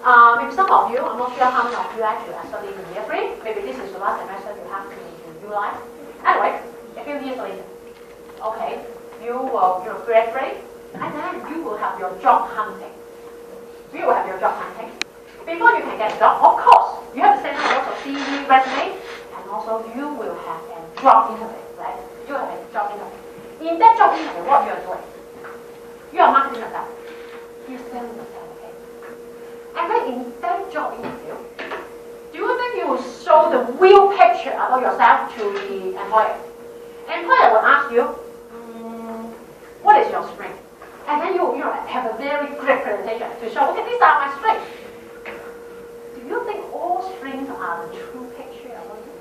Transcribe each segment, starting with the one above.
Maybe some of you, I'm not sure how many of you actually are studying in year 3. Maybe this is the last semester you have to utilize. Anyway, a few years later, okay, you will graduate, and then you will have your job hunting. You will have your job hunting. Before you can get a job, of course, you have to send out lots of CV, resume, and also you will have a job interview, right? You will have a job interview. In that job interview, what you are doing? You are marketing yourself. You are selling yourself, okay? And then in that job interview, do you think you will show the real picture about yourself to the employer? Employer will ask you, what is your strength? And then you have a very great presentation to show, okay, these are my strengths. Do you think all strengths are the true picture about you?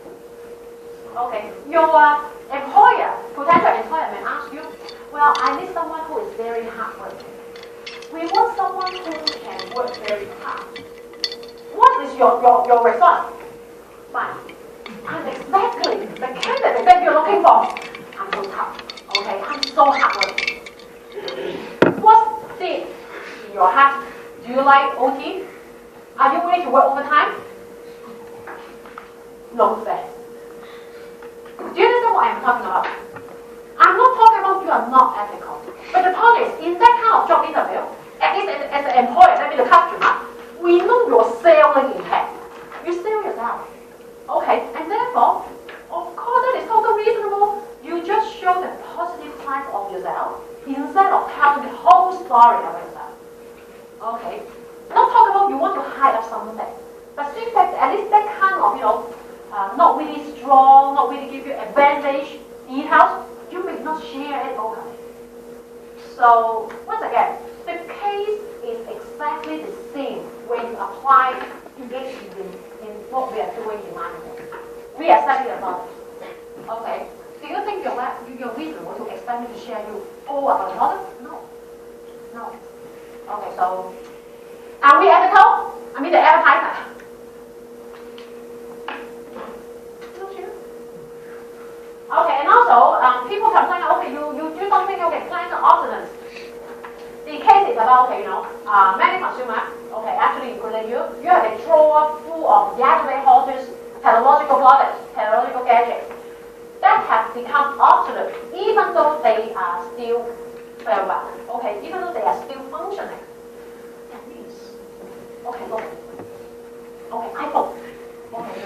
Okay, your employer, potential employer may ask you, well, I need someone who is very hardworking. We want someone who can work very hard. What is your response? Fine. I'm exactly the candidate that you're looking for. I'm so tough. Okay, I'm so hardworking. What's deep in your heart? Do you like OT? Are you willing to work overtime? No thanks. Do you understand what I'm talking about? I'm not talking about you are not ethical. But the point is, in that kind of job interview, at least as an employer, that means the customer, we know you're selling intent. You sell yourself. Okay, and therefore, of course, that is totally reasonable. You just show the positive side of yourself instead of telling the whole story about yourself. Okay, not talk about you want to hide up something, but think that at least that kind of, not really strong, not really give you advantage details, you may not share it openly. So, once again, the case is exactly the same when you apply engage in what we are doing in marketing. We are studying about it. Okay. Do you think you're reasonable to expect me to share you all about the product? No. No. Okay, so are we ethical? I mean the advertiser. Not sure. Okay, and also people complain, okay, you do something, okay, client obsolescence. The case is about, okay, many consumers, okay, actually including you have a drawer full of Yahweh horses, technological products, technological gadgets that have become obsolete, even though they are still very well, okay, even though they are still functioning. That means, okay, look, okay, iPhone, okay,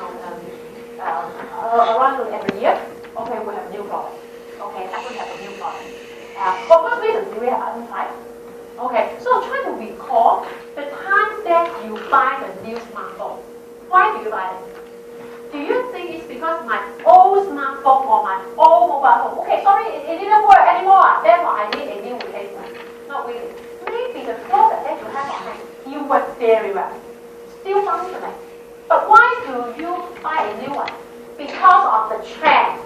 around every year, okay, we have a new product, okay, Apple has a new product. For what reason do we have iPhone 5? Okay, so try to recall the time that you buy the new smartphone. Why do you buy it? Do you think it's because my old smartphone or my old mobile phone, okay, sorry, it didn't work anymore, therefore I need a new replacement? Not really. Maybe the product that you have on hand, you work very well, still functioning. But why do you buy a new one? Because of the trend,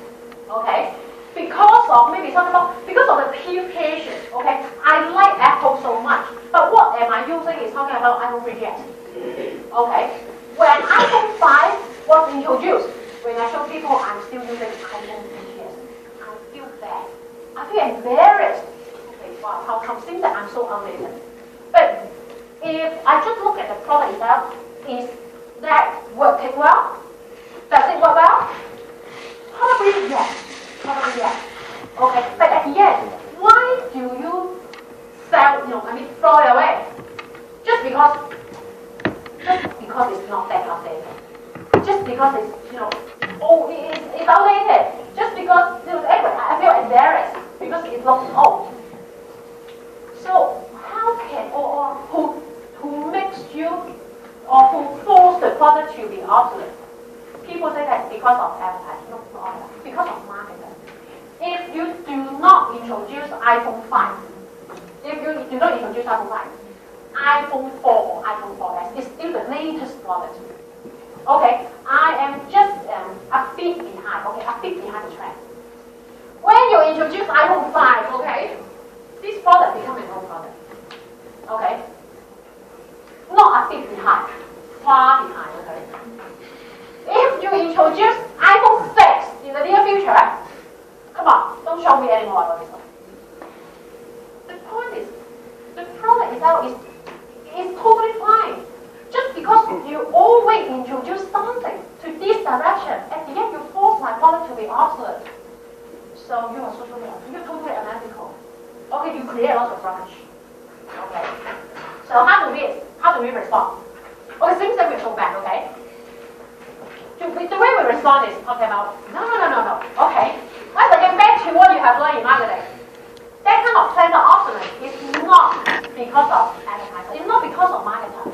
okay? Because of maybe talking about because of the peer pressure, okay? I like Apple so much, but what am I using is talking about iPhone 3GS. Okay? When iPhone 5 was introduced, when I show people I'm still using iPhone 3GS, I feel bad. I feel embarrassed. Okay, wow, how come seems that I'm so outdated? But if I just look at the product itself, is that working well? Does it work well? Probably yes. Probably yes. Okay, but at the end, why do you sell, throw it away? Just because it's not that outdated. Just because it's, it's outdated. Just because, anyway, I feel embarrassed because it looks old. So, how can, or who makes you, or who forces the product to be obsolete? People say that because of advertising, not because of marketing. If you do not introduce iPhone 5, iPhone 4 or iPhone 4S is still the latest product. Okay, I am just a bit behind, the trend. When you introduce iPhone 5, okay, this product becomes an old product. Okay? Not a bit behind, far behind, okay? If you introduce iPhone 6 in the near future, come on, don't show me anymore about this one. The point is, the product itself is totally fine. Just So you are social media. You're totally unethical. Okay, you create lots of rubbish. Okay. So how do we respond? Okay, things that we're so bad, okay? The way we respond is talking about no. Okay. Once again, back to what you have learned in marketing. That kind of planner obsolescence is not because of advertising. It's not because of marketer.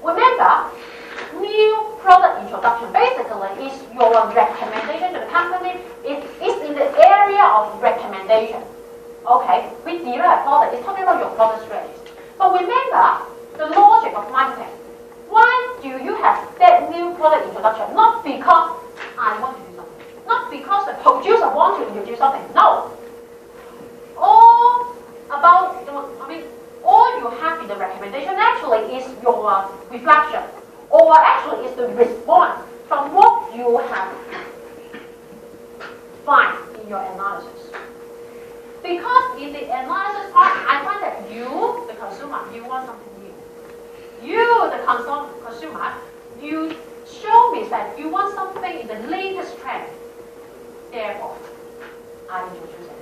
Remember, new product introduction basically is your recommendation to the company. It's in the area of recommendation. Okay, we derive product. It's talking about your product strategy. But remember the logic of marketing. Why do you have that new product introduction? Not because I want to do something. Not because the producer wants to introduce something. No. All about, all you have in the recommendation actually is your reflection, or actually is the response from what you have find in your analysis. Because in the analysis part, I find that you, the consumer, you want something new. You, the consumer, you show me that you want something in the latest trend. Therefore, I introduce it.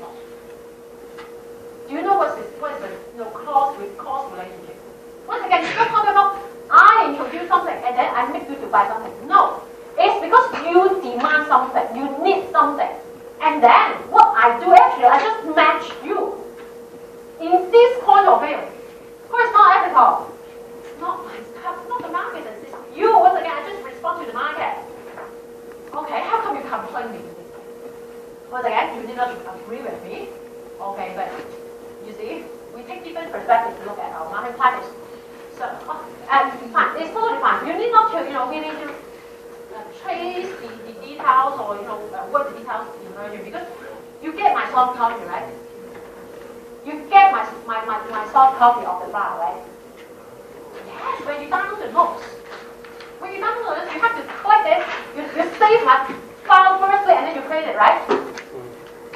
Do you know what is the cause relationship? Once again, it's not talking about I introduce something and then I make you to buy something. No. It's because you demand something, you need something. And then what I do actually, I just match you. In this point of view, of course, not ethical. Not my stuff, not the market. It's you, once again, I just respond to the market. Okay, how come you complain me? Once again, you did not agree with me. Okay, but you see, we take different perspectives to look at our market practice. So, and fine, it's totally fine. You need not to, really to trace the details or, what the details emerge because you get my soft copy, right? You get my soft copy of the file, right? Yes, when you download the notes. When you download it, you have to click it, you save my file firstly and then you create it, right?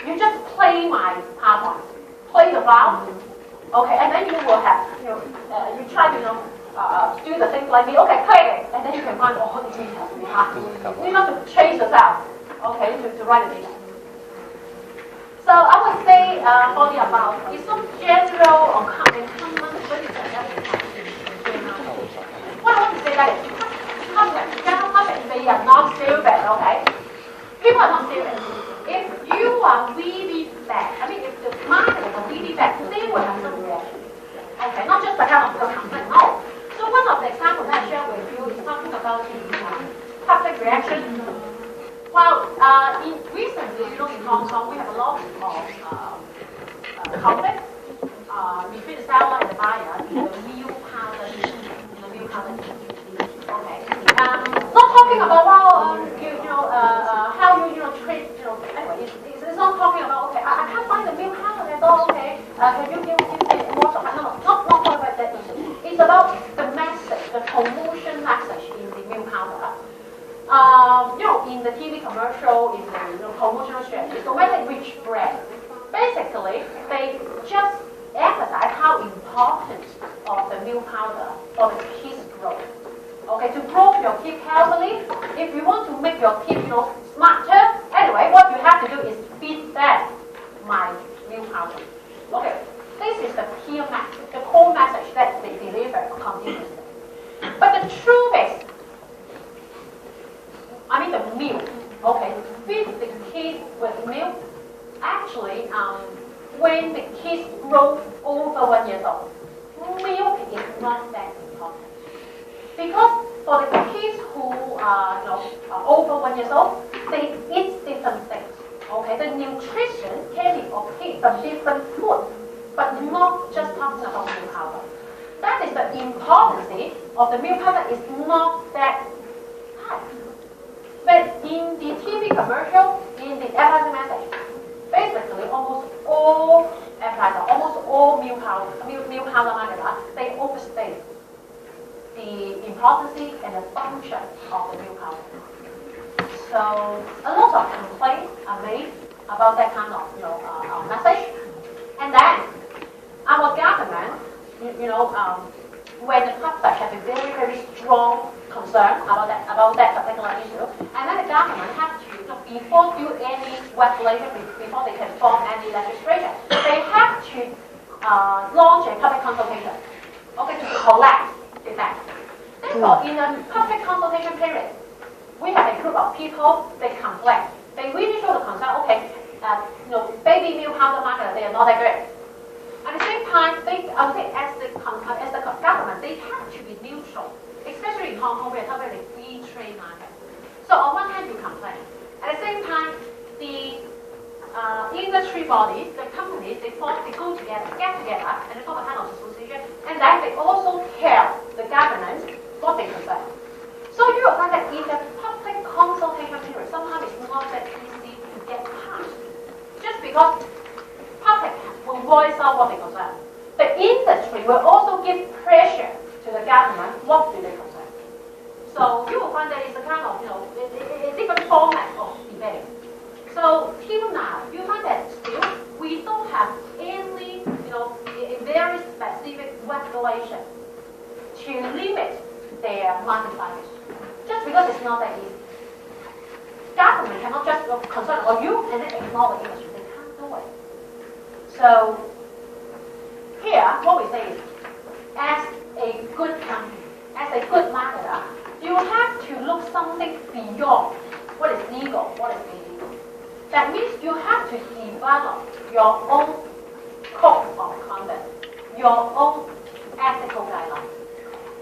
You just play my PowerPoint. Play the file, okay, and then you will have, you try to, do the things like me, okay, click it, and then you can find all the details behind. You need not to chase yourself, okay, to write the details. So I would say for the above, it's not general or common, what I want to say that is, general public, they are not serious, okay? People are not serious. If you are really bad, if the market is really bad, they will have some reaction. Okay, not just the kind of complaint, no. So one of the examples I share with you is talking about the public reaction. Well, recently, in Hong Kong, we have a lot of conflict between the seller and the buyer in the milk powder industry. Okay. Not talking about how you treat anyway. It's not talking about okay. I can't find the milk powder at all. Okay. Can you give me more supply? No, not talking about that issue. It's about the message, the promotion message in the milk powder. In the TV commercial, in the promotional strategy, no matter which brand, basically they just emphasize how important of the milk powder for the kids' growth. Okay, to grow your kid healthily, if you want to make your kid smarter, anyway, what you have to do is feed them my milk powder. Okay, this is the key message, the core message that they deliver continuously. But the truth is, the milk, okay, feed the kid with milk, actually, when the kids grow over 1 year old, milk is not that important. Because for the kids who are over 1 year old, they eat different things. Okay, the nutrition can be obtained from different food, but not just talking about milk powder. That is the importance of the milk powder is not that high. But in the TV commercial, in the advertising message, basically almost all advertisers, almost all milk powder marketers, they overstate the importance and the function of the milk powder. So a lot of complaints are made about that kind of message. And then our government, when the public has a very, very strong concern about that particular issue, and then the government has to before do any regulation, before they can form any legislation, they have to launch a public consultation, okay, to collect feedback. Therefore, in a public consultation period, we have a group of people, they complain. They really show the concern, okay, baby milk powder market, they are not that good. At the same time, I would say as the government, they have to be neutral, especially in Hong Kong, we are talking about a free trade market. So on one hand, you complain. At the same time, the industry bodies, the companies, they go together, get together, and they form a kind of association, and then they also tell the government what they concern. So you will find that in the public consultation period, sometimes it's not that easy to get passed, just because public will voice out what they concern. The industry will also give pressure to the government what do they concern. So you will find that it's a kind of, a different format of debate. So till now, you find that still we don't have any, a very specific regulation to limit their market size. Just because it's not that easy. Government cannot just concern on you and then ignore the industry. They can't do it. So here, what we say is, as a good company, as a good marketer, you have to look something beyond what is legal, what is illegal. That means you have to develop your own code of conduct, your own ethical guidelines.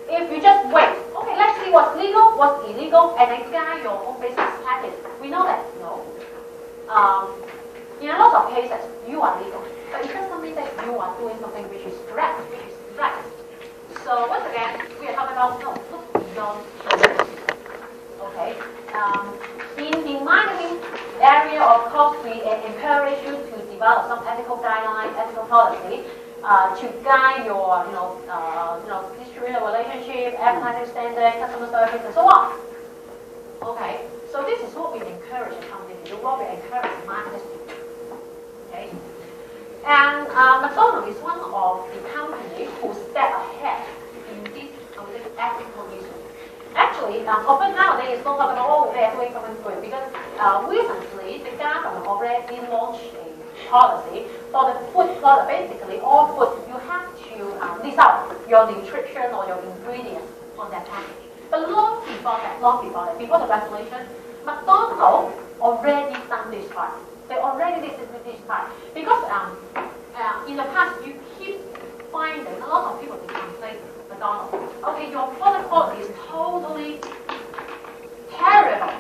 If you just wait, okay, let's see what's legal, what's illegal, and then guide your own business practice. We know that, in a lot of cases, you are legal, but it doesn't mean that you are doing something which is correct, which is right. So once again, we are talking about look beyond. Okay. In the marketing area, of course, we encourage you to develop some ethical guidelines, ethical policy to guide your, distributor relationship, advertising standard, customer service, and so on. Okay. So this is what we encourage a company to do, what we encourage marketers to do. Okay. And McDonald's is one of the companies who step ahead in this ethical issue. Actually, often nowadays it's not talking about, they are doing something good, because recently the government already launched a policy for the food product. Basically, all food, you have to list out your nutrition or your ingredients on that package. But long before that, before the regulation, McDonald's already done this part. They already did this part. Because in the past, you keep finding a lot of people complain McDonald's. Okay, your product quality is totally terrible.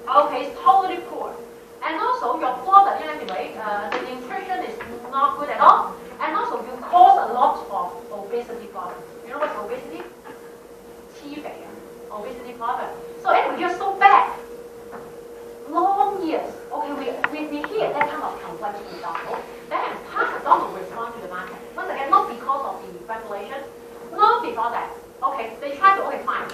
Okay, it's totally poor. And also your product, anyway, the nutrition is not good at all. And also you cause a lot of obesity problems. You know what's obesity? Obesity problem. So anyway, you're so bad. Long years. Okay, we hear that kind of complaints from McDonald's. Then how McDonald's respond to the market? Once again, not because of the regulation, not because that. Okay, they try to, okay, fine.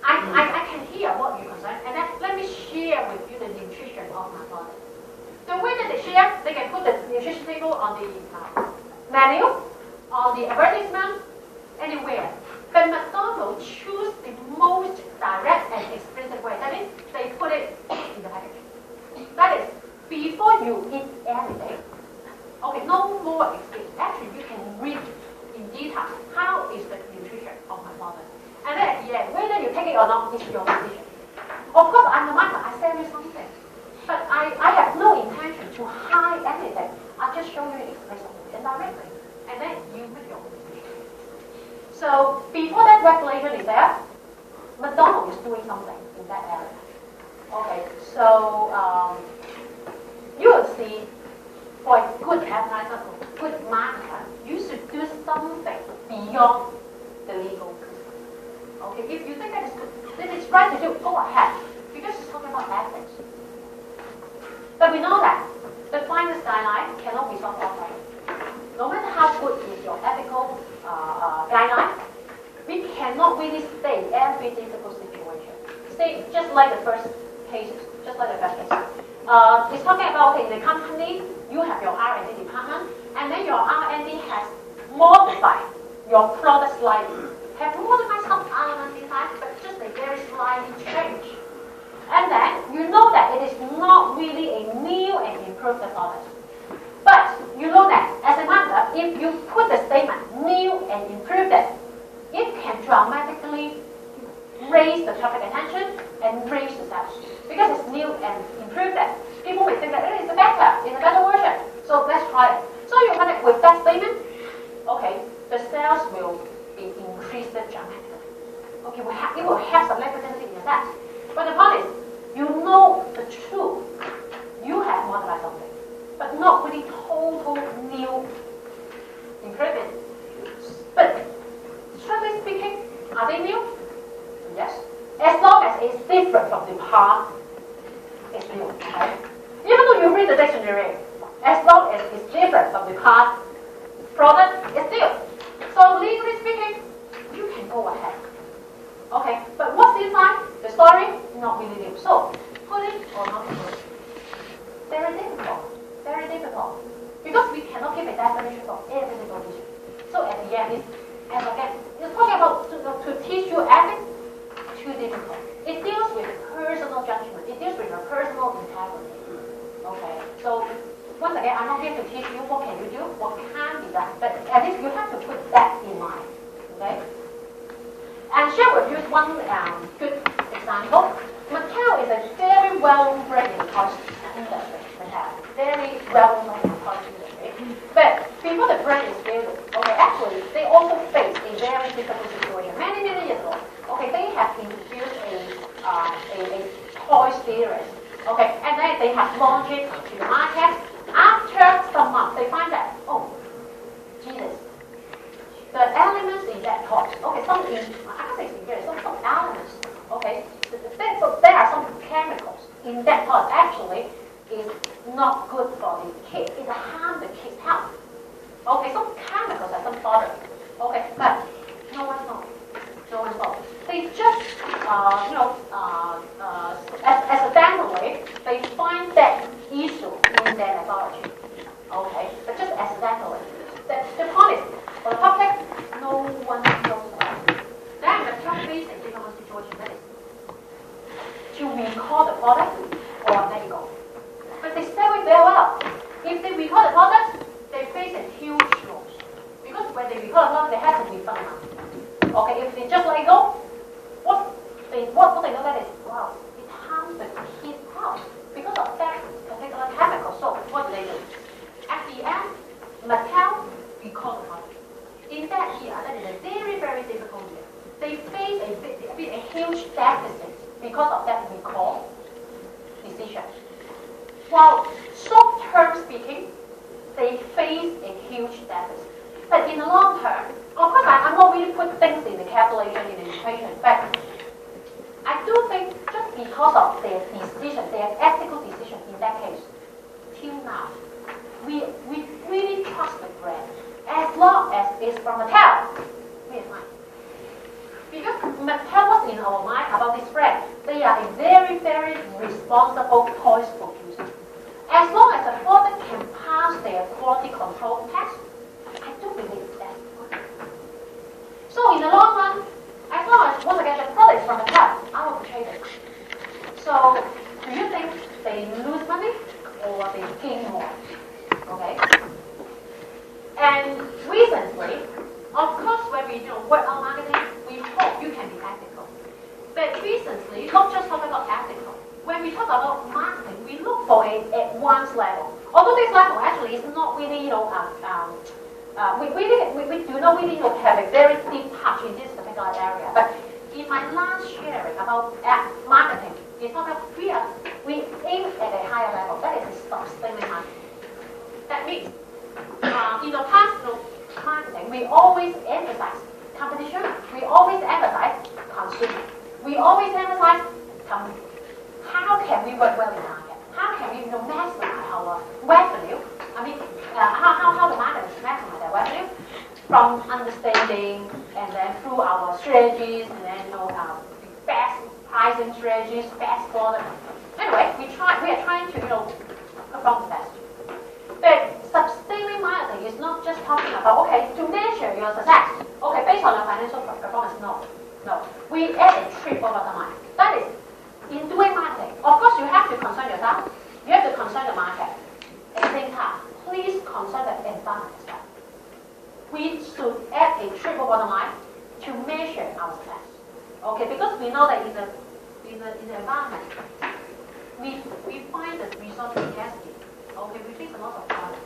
I can hear what you concern, and then let me share with you the nutrition of my product. The way that they share, they can put the nutrition table on the menu, on the advertisement, anywhere. But McDonald's choose the most direct and explicit way. That means they put it in the package. That is, before you eat anything, okay, no more explain. Actually, you can read in detail how is the nutrition of my product. And then at the end, whether you take it or not is your decision. Of course, I'm the market, I sell you something. But I have no intention to hide anything. I just show you explicitly and directly. And then you make your own decision. So before that regulation is there, McDonald's is doing something in that area. Okay, so you will see for a good advertiser, good marketer, you should do something beyond the legal. Okay, if you think that is good, then it's right to do, go ahead, because it's talking about ethics. But we know that the finest guideline cannot be solved outright. No matter how good is your ethical guideline, we cannot really state every difficult situation. Say just like the first cases, It's talking about, okay, the company, you have your R&D department, and then your R&D has modified your product slightly. Have modified some elements inside, but just a very slightly change. And then you know that it is not improve the product. But you know that as a marketer, if you put the statement new and improved it can dramatically raise the traffic attention and raise the sales. Because it's new and improved it, people may think that it's a better version. So let's try it. So you run it with that statement, okay, the sales will be increased dramatically. Okay, it will have some legitimacy in that. But the point is, you know the truth. You have modified something, but not really total new improvement. But strictly speaking, are they new? Yes. As long as it's different from the past, it's new. Okay? Even though you read the dictionary, as long as it's different from the past product, it's new. So legally speaking, you can go ahead. Okay, but what's inside the story? Not really new. So put it or not put it. Very difficult. Very difficult. Because we cannot give a definition for every single issue. So at the end, it's talking about to teach you ethics. Too difficult. It deals with personal judgment. It deals with your personal integrity. Okay. So once again, I'm not here to teach you what can you do, what can be done. But at least you have to put that in mind. Okay. And share with you one good example. Mattel is a very well-known brand in the toy industry. Mattel, very well-known in the toy industry. But before the brand is built, okay, actually they also faced a very difficult situation many years ago. Okay, they have introduced a toy series. Okay, and then they have launched it to the market. After some months, they find that, oh, Jesus, the elements in that toy, okay, I can't say ingredients, some elements, okay, so there are some chemicals in that toy actually is not good for the kids. It harms the kids' health. Okay, some chemicals are some product. Okay, but no one knows. No one knows. They just, accidentally, they find that issue in their laboratory. Okay, but just accidentally. The point is, for the public, no one knows about it. Then the top facing difficult situation that is to recall the product or let it go. But they sell it very well. If they recall the product, they face a huge loss. Because when they recall the product, they have to refund money. Okay, if they just let it go, what they know that is, wow, it harms the kid's health because of that particular chemical. So what do? At the end, Mattel recalled the product. In that year, that is a very, very difficult year. They face a huge deficit because of that recall decision. While short-term speaking, they face a huge deficit. But in the long term, of course, I'm not really put things in the calculation, in the equation, but I do think just because of their decision, their ethical decision in that case, till now, we really trust the brand. As long as it's from Mattel, we are fine. Because Mattel was in our mind about this brand. They are a very, very responsible toys producer. As long as the product can pass their quality control test, I do believe that's good. So in the long run, as long as once again the product is from Mattel, I will purchase it. So do you think they lose money or they gain more? Okay. And recently, of course, when we work on marketing, we hope you can be ethical. But recently, not just talk about ethical. When we talk about marketing, we look for an advanced level. Although this level actually is not really, we do not really have a very deep touch in this particular area. But in my last sharing about marketing, it's not that we aim at a higher level. That is sustainable marketing. That means in the past marketing, we always emphasize competition. We always emphasize consumer. We always emphasize company. How can we work well in the market? How can we maximize our revenue? I mean, how the market maximize their revenue from understanding and then through our strategies and then best pricing strategies, best product. Anyway, we are trying to perform the best. But sustainable marketing is not just talking about to measure your success. Okay, based on your financial performance. No. We add a triple bottom line. That is, in doing marketing, of course you have to concern yourself. You have to concern the market. At the same time, please consider the environment as well. We should add a triple bottom line to measure our success. Okay, because we know that in the environment, we find the resource scarcity. Okay, we face a lot of problems.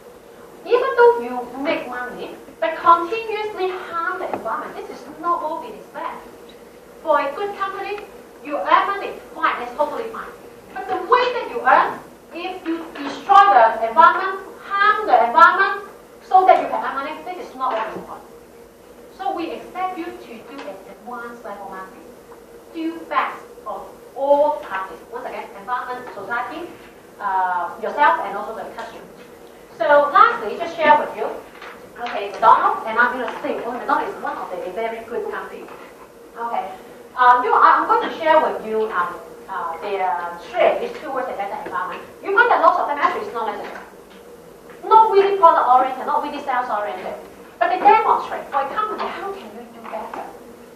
Even though you make money, but continuously harm the environment, this is not what we expect. For a good company, you earn money, fine, that's totally fine. But the way that you earn, if you destroy the environment, harm the environment, so that you can earn money, this is not what we want. So we expect you to do an advanced level marketing. Do best for all parties. Once again, environment, society, yourself, and also the customers. So lastly, just share with you, okay, McDonald's, and I'm going to say, McDonald's is one of the very good company. Okay, I'm going to share with you their strategies towards a better environment. You find that lots of them actually is not necessary. Not really product oriented, not really sales oriented, but they demonstrate for a company how can you do better.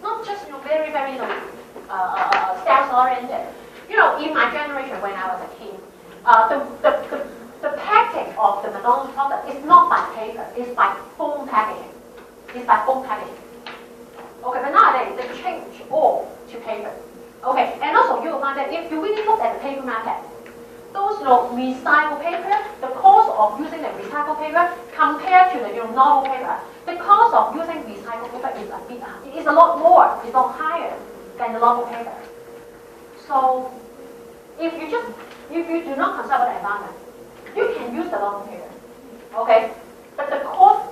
Not just very sales oriented. In my generation when I was a kid, the packaging of the McDonald's product is not by paper, it's by foam packaging. It's by foam packaging. Okay, but nowadays they change all to paper. Okay, and also you will find that if you really look at the paper market, those recycled paper, the cost of using the recycled paper compared to the normal paper, the cost of using recycled paper is a lot more, it's a lot higher than the normal paper. So if you do not conserve the environment, you can use the normal paper. Okay? But the cost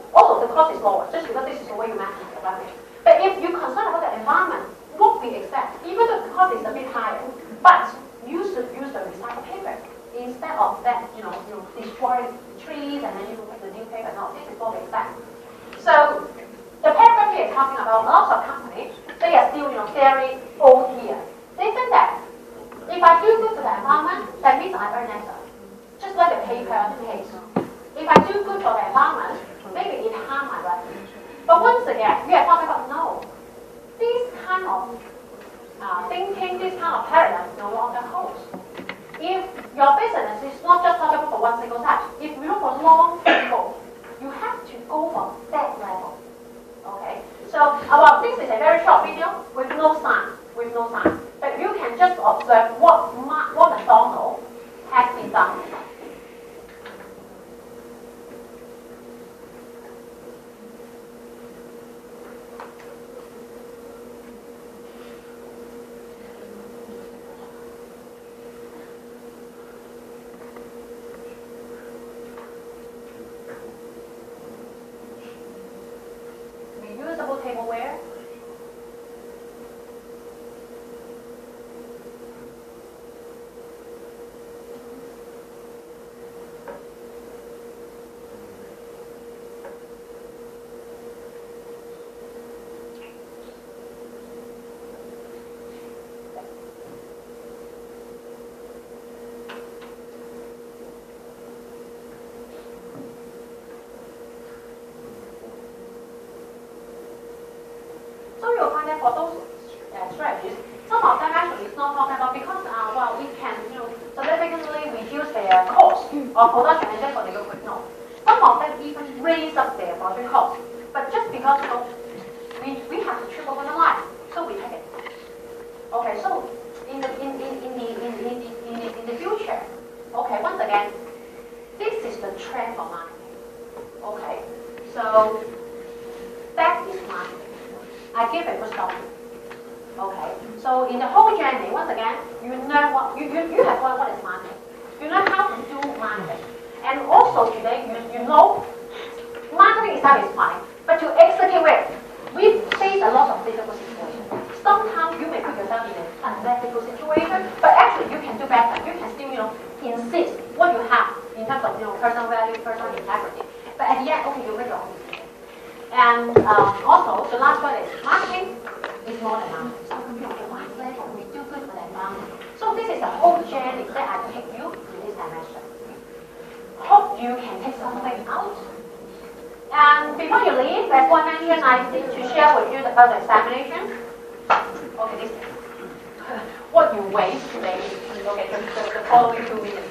is lower, just because this is the way you manage the environment. But if you consider about the environment, what we expect, even though the cost is a bit higher, but you should use the recycled paper instead of that, destroy trees and then you make the new paper. No, this is what we expect. So the paragraph here is talking about lots of companies. They are still, very old here. They think that if I do good for the environment, that means I earn extra. Just like the paper case. If I do good for the environment, maybe it harms my revenue. But once again, we are talking about no. This kind of thinking, this kind of paradigm no longer holds. If your business is not just talking for one single touch, if you look for long-term goals, you have to go for that level. Okay? So this is a very short video with no sign. But you can just observe what McDonald's has been done. Reusable tableware. So you'll find that for those strategies, some of them actually is not talking about because it can significantly reduce their cost of production and therefore they go quick. No, some of them even raise up their production cost. But just because we have to triple bottom line, so we take it. Okay, so in the future, okay, once again, this is the trend for marketing. Okay, so that is marketing. I give a good stop. Okay, so in the whole journey, once again, you know what you have learned what is marketing. You know how to do marketing, and also today you know marketing itself is fine, but to execute it, we face a lot of difficult situations. Sometimes you may put yourself in an unethical situation, but actually you can do better. You can still insist what you have in terms of personal value, personal integrity. But at the end, okay, you make your own decision. And also, the last one is marketing is more than marketing. So the last level, we do good for the environment. So this is the whole journey that I take you to this semester. Hope you can take something out. And before you leave, as one mentioned, I need to share with you the further examination. Okay, this what you waste today. Okay, the following 2 minutes.